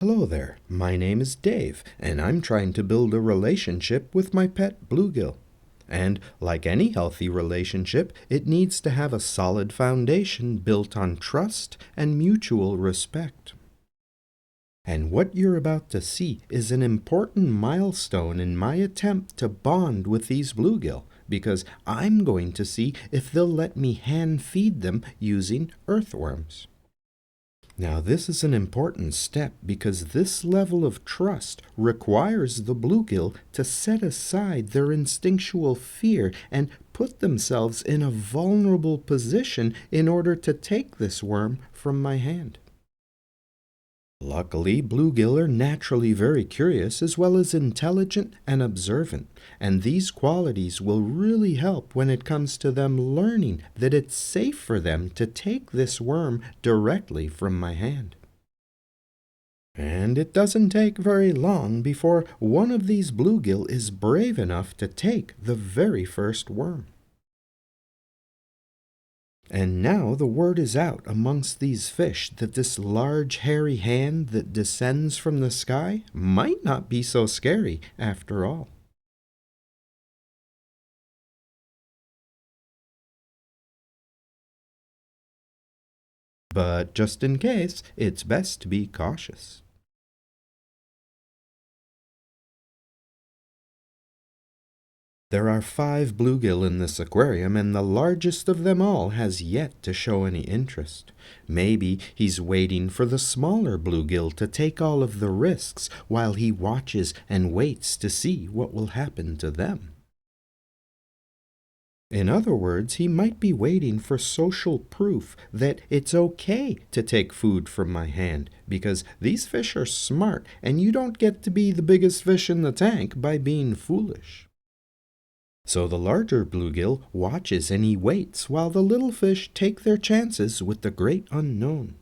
Hello there, my name is Dave, and I'm trying to build a relationship with my pet bluegill. And like any healthy relationship, it needs to have a solid foundation built on trust and mutual respect. And what you're about to see is an important milestone in my attempt to bond with these bluegill, because I'm going to see if they'll let me hand feed them using earthworms. Now, this is an important step because this level of trust requires the bluegill to set aside their instinctual fear and put themselves in a vulnerable position in order to take this worm from my hand. Luckily, bluegill are naturally very curious as well as intelligent and observant, and these qualities will really help when it comes to them learning that it's safe for them to take this worm directly from my hand. And it doesn't take very long before one of these bluegill is brave enough to take the very first worm. And now the word is out amongst these fish that this large hairy hand that descends from the sky might not be so scary after all. But just in case, it's best to be cautious. There are 5 bluegill in this aquarium, and the largest of them all has yet to show any interest. Maybe he's waiting for the smaller bluegill to take all of the risks while he watches and waits to see what will happen to them. In other words, he might be waiting for social proof that it's okay to take food from my hand, because these fish are smart and you don't get to be the biggest fish in the tank by being foolish. So the larger bluegill watches and he waits while the little fish take their chances with the great unknown.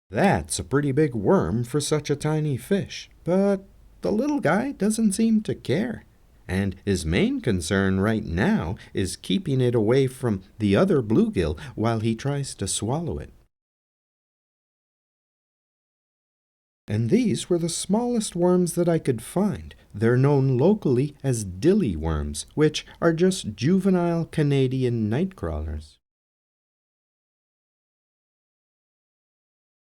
That's a pretty big worm for such a tiny fish, but the little guy doesn't seem to care. And his main concern right now is keeping it away from the other bluegill while he tries to swallow it. And these were the smallest worms that I could find. They're known locally as dilly worms, which are just juvenile Canadian nightcrawlers.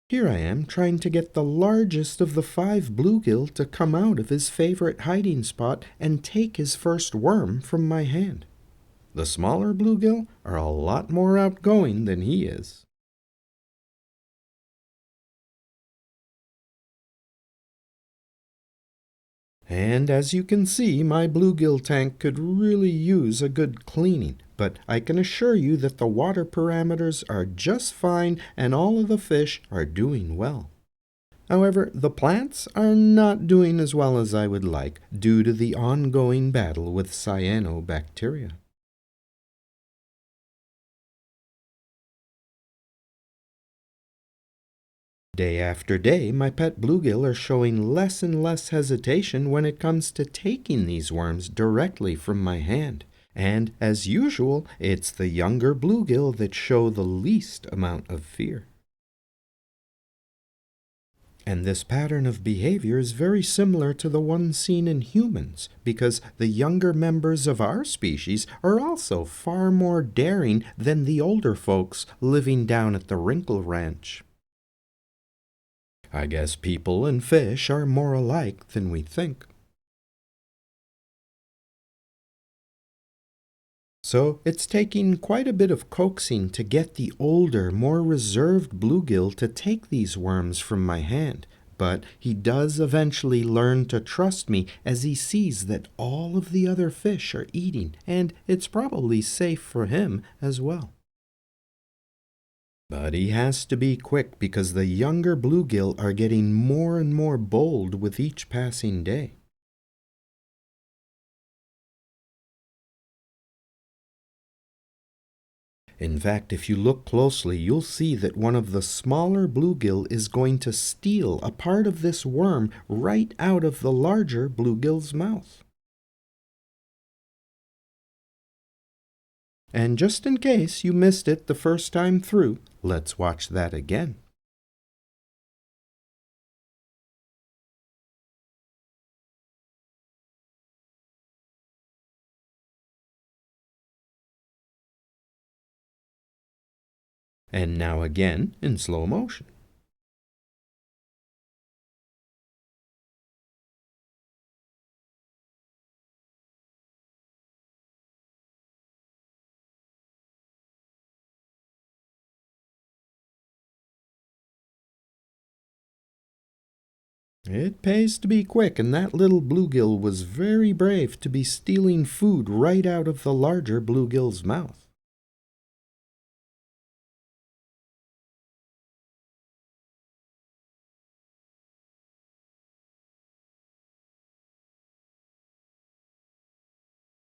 Here I am trying to get the largest of the 5 bluegill to come out of his favorite hiding spot and take his first worm from my hand. The smaller bluegill are a lot more outgoing than he is. And as you can see, my bluegill tank could really use a good cleaning, but I can assure you that the water parameters are just fine and all of the fish are doing well. However, the plants are not doing as well as I would like due to the ongoing battle with cyanobacteria. Day after day, my pet bluegill are showing less and less hesitation when it comes to taking these worms directly from my hand. And as usual, it's the younger bluegill that show the least amount of fear. And this pattern of behavior is very similar to the one seen in humans, because the younger members of our species are also far more daring than the older folks living down at the Wrinkle Ranch. I guess people and fish are more alike than we think. So it's taking quite a bit of coaxing to get the older, more reserved bluegill to take these worms from my hand, but he does eventually learn to trust me as he sees that all of the other fish are eating, and it's probably safe for him as well. But he has to be quick because the younger bluegill are getting more and more bold with each passing day. In fact, if you look closely, you'll see that one of the smaller bluegill is going to steal a part of this worm right out of the larger bluegill's mouth. And just in case you missed it the first time through, let's watch that again. And now again in slow motion. It pays to be quick, and that little bluegill was very brave to be stealing food right out of the larger bluegill's mouth.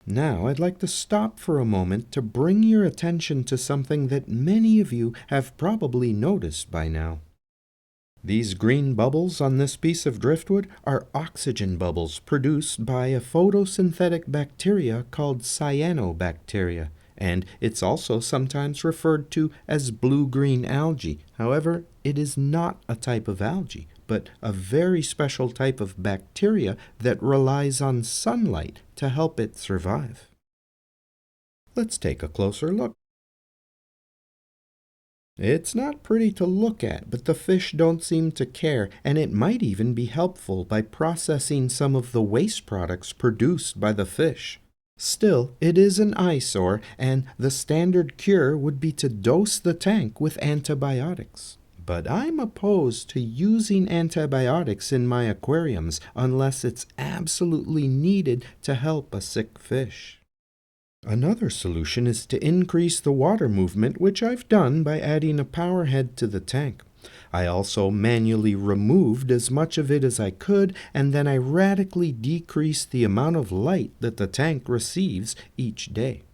Now I'd like to stop for a moment to bring your attention to something that many of you have probably noticed by now. These green bubbles on this piece of driftwood are oxygen bubbles produced by a photosynthetic bacteria called cyanobacteria, and it's also sometimes referred to as blue-green algae. However, it is not a type of algae, but a very special type of bacteria that relies on sunlight to help it survive. Let's take a closer look. It's not pretty to look at, but the fish don't seem to care, and it might even be helpful by processing some of the waste products produced by the fish. Still, it is an eyesore, and the standard cure would be to dose the tank with antibiotics. But I'm opposed to using antibiotics in my aquariums unless it's absolutely needed to help a sick fish. Another solution is to increase the water movement, which I've done by adding a power head to the tank. I also manually removed as much of it as I could, and then I radically decreased the amount of light that the tank receives each day.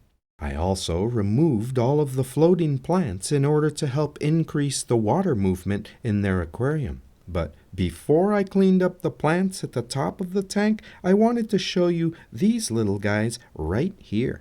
I also removed all of the floating plants in order to help increase the water movement in their aquarium. But before I cleaned up the plants at the top of the tank, I wanted to show you these little guys right here.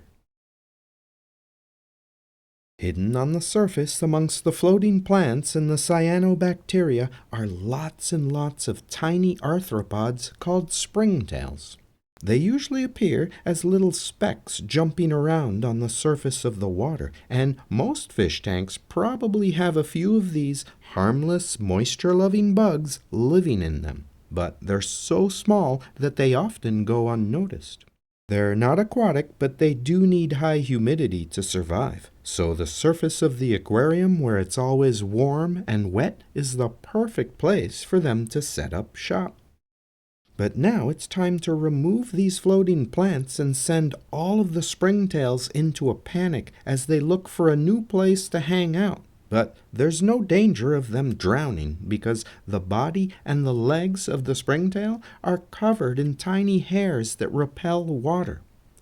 Hidden on the surface amongst the floating plants and the cyanobacteria are lots and lots of tiny arthropods called springtails. They usually appear as little specks jumping around on the surface of the water, and most fish tanks probably have a few of these harmless, moisture-loving bugs living in them. But they're so small that they often go unnoticed. They're not aquatic, but they do need high humidity to survive. So the surface of the aquarium, where it's always warm and wet, is the perfect place for them to set up shop. But now it's time to remove these floating plants and send all of the springtails into a panic as they look for a new place to hang out. But there's no danger of them drowning because the body and the legs of the springtail are covered in tiny hairs that repel water.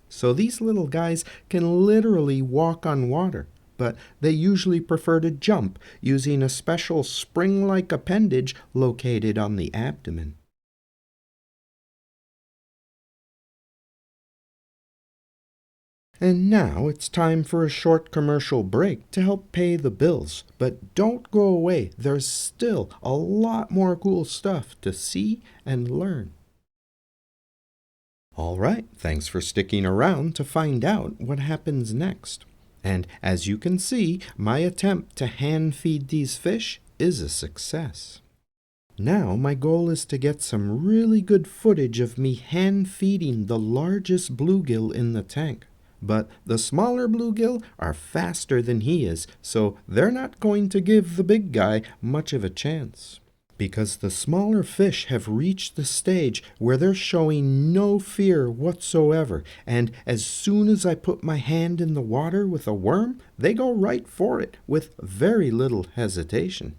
So these little guys can literally walk on water, but they usually prefer to jump using a special spring-like appendage located on the abdomen. And now it's time for a short commercial break to help pay the bills. But don't go away, there's still a lot more cool stuff to see and learn. Alright, thanks for sticking around to find out what happens next. And as you can see, my attempt to hand feed these fish is a success. Now my goal is to get some really good footage of me hand feeding the largest bluegill in the tank. But the smaller bluegill are faster than he is, so they're not going to give the big guy much of a chance. Because the smaller fish have reached the stage where they're showing no fear whatsoever, and as soon as I put my hand in the water with a worm, they go right for it with very little hesitation.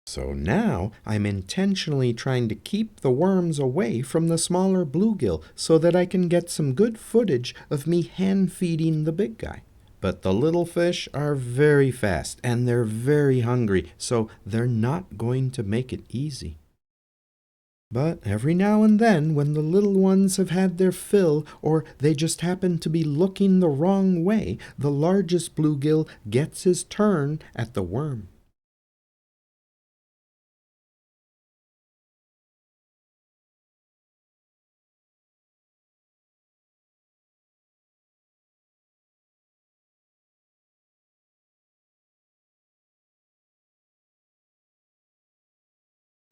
So now I'm intentionally trying to keep the worms away from the smaller bluegill so that I can get some good footage of me hand feeding the big guy. But the little fish are very fast and they're very hungry, so they're not going to make it easy. But every now and then, when the little ones have had their fill or they just happen to be looking the wrong way, the largest bluegill gets his turn at the worm.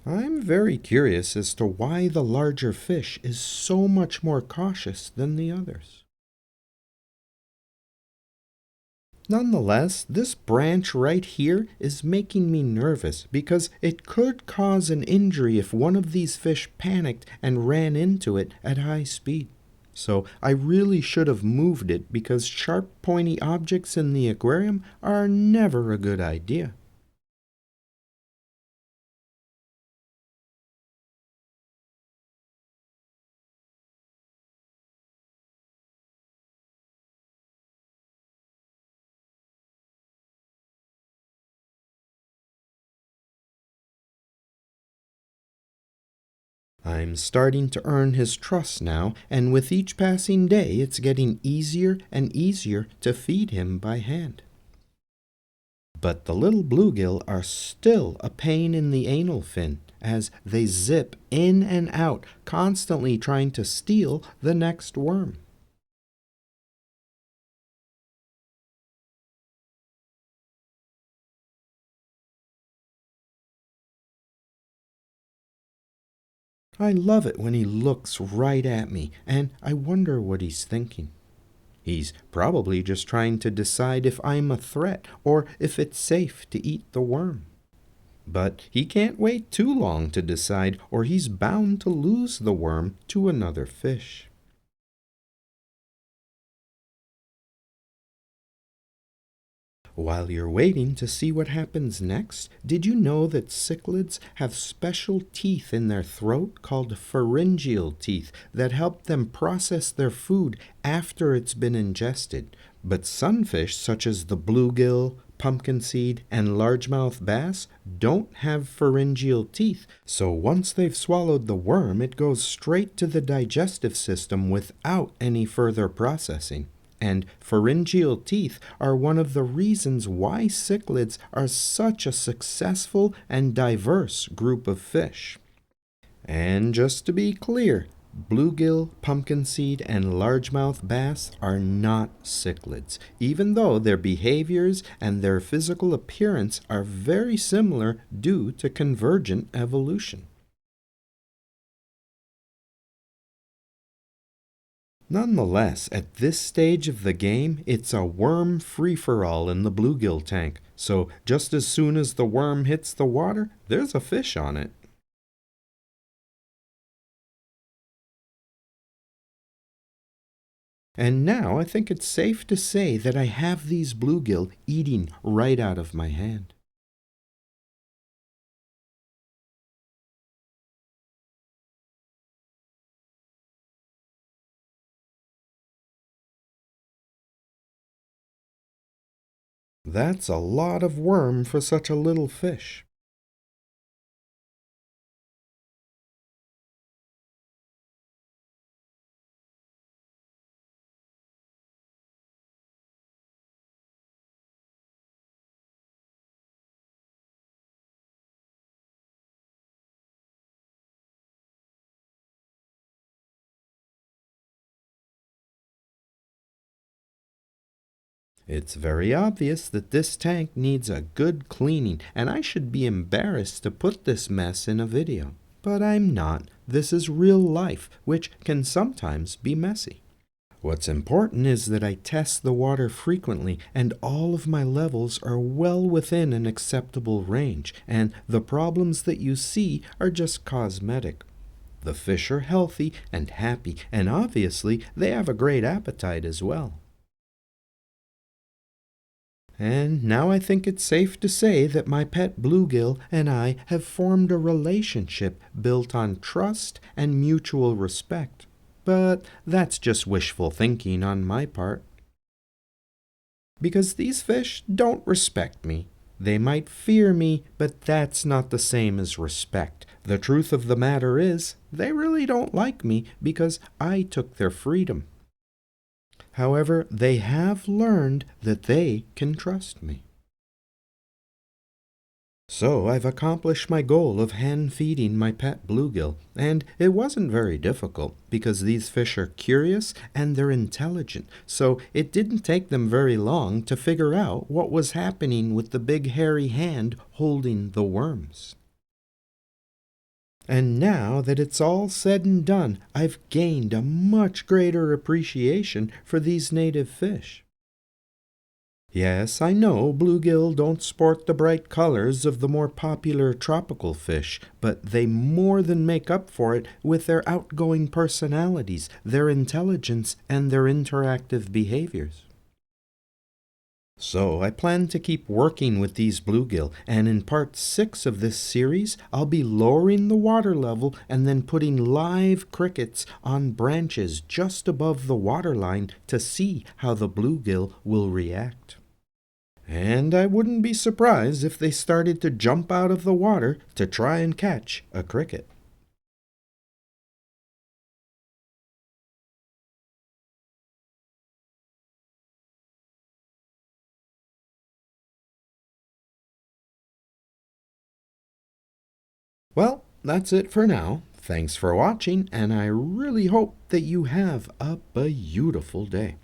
I'm very curious as to why the larger fish is so much more cautious than the others. Nonetheless, this branch right here is making me nervous because it could cause an injury if one of these fish panicked and ran into it at high speed. So I really should have moved it because sharp, pointy objects in the aquarium are never a good idea. I'm starting to earn his trust now, and with each passing day it's getting easier and easier to feed him by hand. But the little bluegill are still a pain in the anal fin, as they zip in and out, constantly trying to steal the next worm. I love it when he looks right at me, and I wonder what he's thinking. He's probably just trying to decide if I'm a threat or if it's safe to eat the worm. But he can't wait too long to decide, or he's bound to lose the worm to another fish. While you're waiting to see what happens next, did you know that cichlids have special teeth in their throat called pharyngeal teeth that help them process their food after it's been ingested? But sunfish such as the bluegill, pumpkinseed, and largemouth bass don't have pharyngeal teeth, so once they've swallowed the worm, it goes straight to the digestive system without any further processing. And pharyngeal teeth are one of the reasons why cichlids are such a successful and diverse group of fish. And just to be clear, bluegill, pumpkinseed, and largemouth bass are not cichlids, even though their behaviors and their physical appearance are very similar due to convergent evolution. Nonetheless, at this stage of the game, it's a worm free-for-all in the bluegill tank, so just as soon as the worm hits the water, there's a fish on it. And now I think it's safe to say that I have these bluegill eating right out of my hand. That's a lot of worm for such a little fish. It's very obvious that this tank needs a good cleaning, and I should be embarrassed to put this mess in a video. But I'm not. This is real life, which can sometimes be messy. What's important is that I test the water frequently and all of my levels are well within an acceptable range, and the problems that you see are just cosmetic. The fish are healthy and happy, and obviously they have a great appetite as well. And now I think it's safe to say that my pet bluegill and I have formed a relationship built on trust and mutual respect. But that's just wishful thinking on my part. Because these fish don't respect me. They might fear me, but that's not the same as respect. The truth of the matter is, they really don't like me because I took their freedom. However, they have learned that they can trust me. So I've accomplished my goal of hand feeding my pet bluegill, and it wasn't very difficult because these fish are curious and they're intelligent, so it didn't take them very long to figure out what was happening with the big hairy hand holding the worms. And now that it's all said and done, I've gained a much greater appreciation for these native fish. Yes, I know bluegill don't sport the bright colors of the more popular tropical fish, but they more than make up for it with their outgoing personalities, their intelligence, and their interactive behaviors. So I plan to keep working with these bluegill, and in part 6 of this series, I'll be lowering the water level and then putting live crickets on branches just above the waterline to see how the bluegill will react. And I wouldn't be surprised if they started to jump out of the water to try and catch a cricket. Well, that's it for now. Thanks for watching, and I really hope that you have a beautiful day.